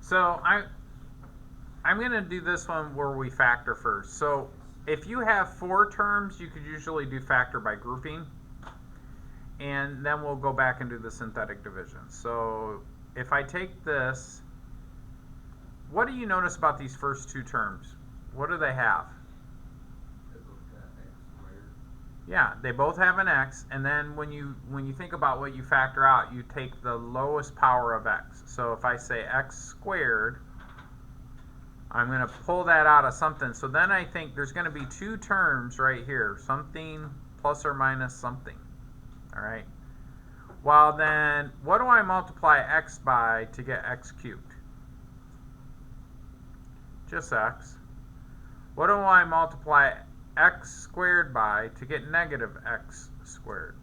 So I'm going to do this one where we factor first. So if you have 4 terms, you could usually do factor by grouping. And then we'll go back and do the synthetic division. So if I take this, what do you notice about these first 2 terms? What do they have? They both got x squared. Yeah, they both have an x, and then when you think about what you factor out, you take the lowest power of x. So if I say x squared, I'm going to pull that out of something. So then I think there's going to be 2 terms right here, something plus or minus something. All right. Well, then, what do I multiply x by to get x cubed? Just x. What do I multiply x squared by to get negative x squared?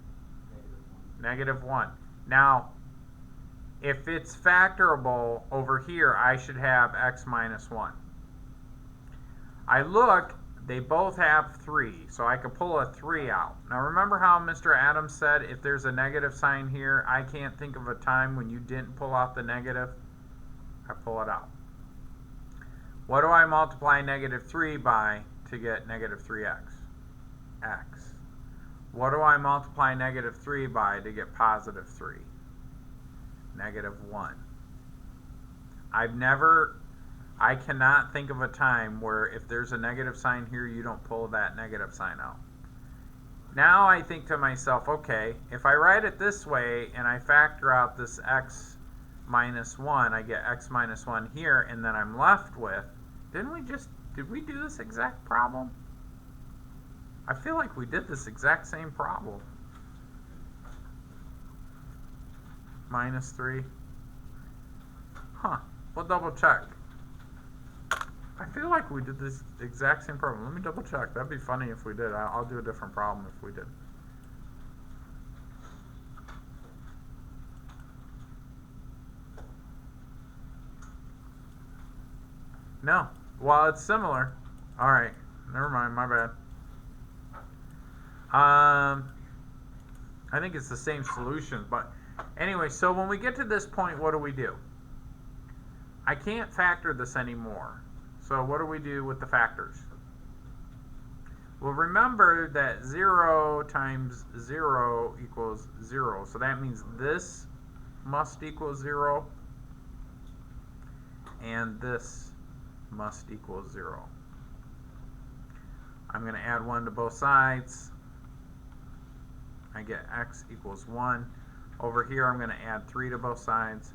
Negative 1. Now, if it's factorable over here, I should have x minus 1. I look, they both have 3, so I could pull a 3 out. Now remember how Mr. Adams said if there's a negative sign here, I can't think of a time when you didn't pull out the negative? I pull it out. What do I multiply negative 3 by to get negative 3x? X. What do I multiply negative 3 by to get positive 3? Negative 1. I cannot think of a time where if there's a negative sign here, you don't pull that negative sign out. Now I think to myself, okay, if I write it this way and I factor out this x minus 1, I get x minus 1 here, and then I'm left with, did we do this exact problem? I feel like we did this exact same problem. Minus 3. Huh, we'll double check. I feel like we did this exact same problem. Let me double check. That'd be funny if we did. I'll do a different problem if we did. No. Well, it's similar. All right. Never mind. My bad. I think it's the same solution. But anyway, so when we get to this point, what do? I can't factor this anymore. So what do we do with the factors? Well, remember that 0 times 0 equals 0. So that means this must equal 0, and this must equal 0. I'm going to add 1 to both sides. I get x equals 1. Over here, I'm going to add 3 to both sides.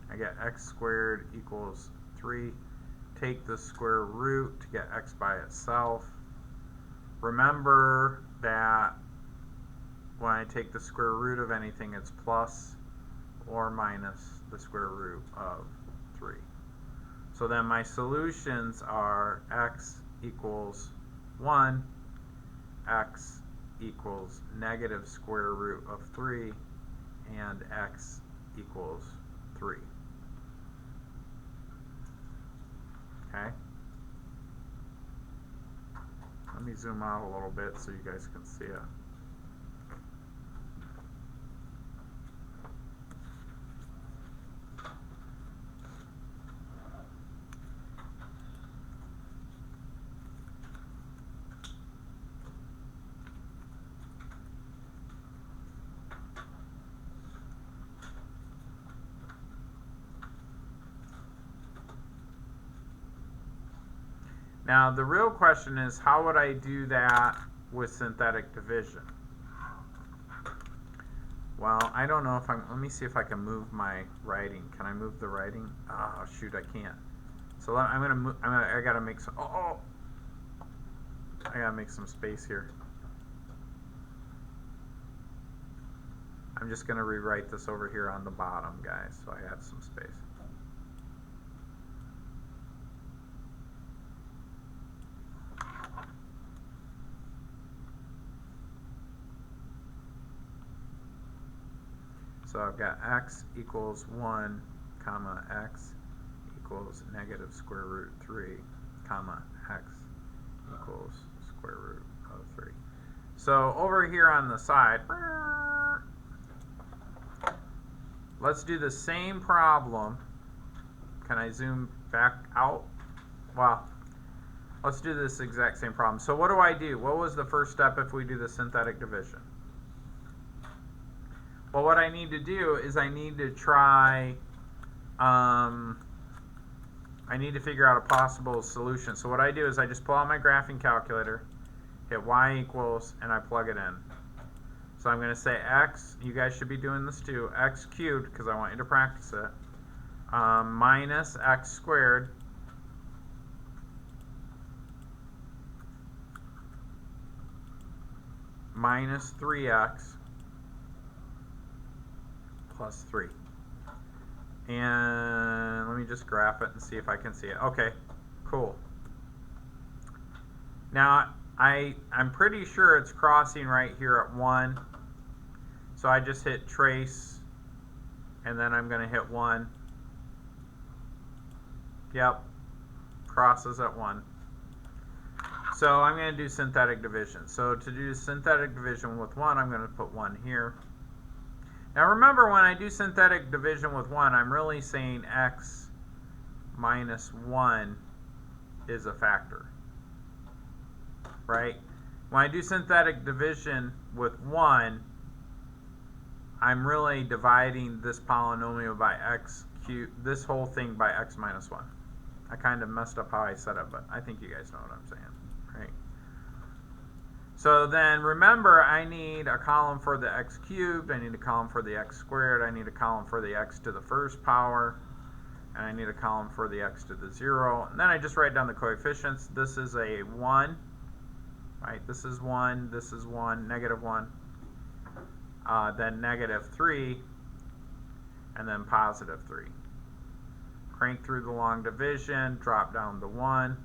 I get x squared equals 3. Take the square root to get x by itself. Remember that when I take the square root of anything, it's plus or minus the square root of 3. So then my solutions are x equals 1, x equals negative square root of 3, and x equals 3. Okay. Let me zoom out a little bit so you guys can see it. Now, the real question is, how would I do that with synthetic division? Well, I don't know if let me see if I can move my writing. Can I move the writing? Oh, shoot, I can't. So I'm going to move, I got to make some, I got to make some space here. I'm just going to rewrite this over here on the bottom, guys, so I have some space. So I've got x equals 1, comma, x equals negative square root 3, comma, x equals square root of 3. So over here on the side, let's do the same problem. Can I zoom back out? Well, let's do this exact same problem. So what do I do? What was the first step if we do the synthetic division? Well, what I need to do is I need to try, I need to figure out a possible solution. So what I do is I just pull out my graphing calculator, hit y equals, and I plug it in. So I'm going to say x, you guys should be doing this too, x cubed, because I want you to practice it, minus x squared minus 3x plus 3. And let me just graph it and see if I can see it. Okay, cool. Now, I'm pretty sure it's crossing right here at 1. So I just hit trace, and then I'm going to hit 1. Yep, crosses at 1. So I'm going to do synthetic division. So to do synthetic division with 1, I'm going to put 1 here. Now remember, when I do synthetic division with 1, I'm really saying x minus 1 is a factor, right? When I do synthetic division with 1, I'm really dividing this polynomial by x cubed, this whole thing by x minus 1. I kind of messed up how I said it, but I think you guys know what I'm saying, right? So then remember, I need a column for the x cubed, I need a column for the x squared, I need a column for the x to the first power, and I need a column for the x to the 0. And then I just write down the coefficients. This is a 1, right? This is 1, this is 1, negative 1, then negative 3, and then positive 3. Crank through the long division, drop down to 1.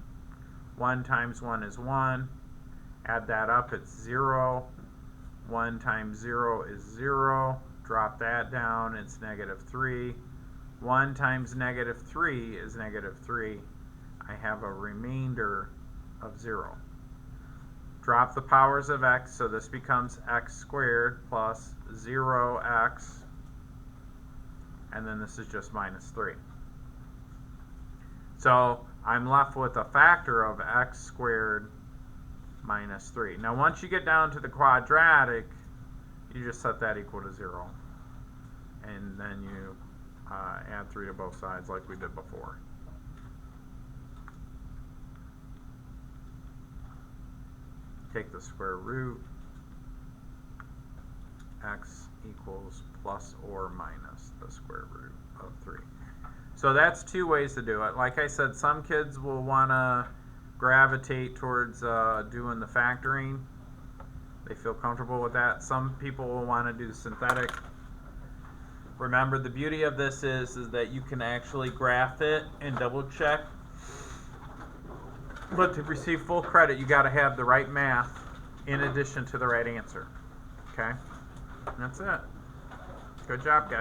1 times 1 is 1. Add that up, it's 0. 1 times 0 is 0. Drop that down, it's negative 3. 1 times negative 3 is negative 3. I have a remainder of 0. Drop the powers of x, so this becomes x squared plus 0x. And then this is just minus 3. So I'm left with a factor of x squared minus 3. Now once you get down to the quadratic, you just set that equal to 0. And then you add 3 to both sides like we did before. Take the square root. X equals plus or minus the square root of 3. So that's 2 ways to do it. Like I said, some kids will want to gravitate towards doing the factoring. They feel comfortable with that. Some people will want to do the synthetic. Remember, the beauty of this is that you can actually graph it and double check. But to receive full credit, you got to have the right math in addition to the right answer. Okay? And that's it. Good job, guys.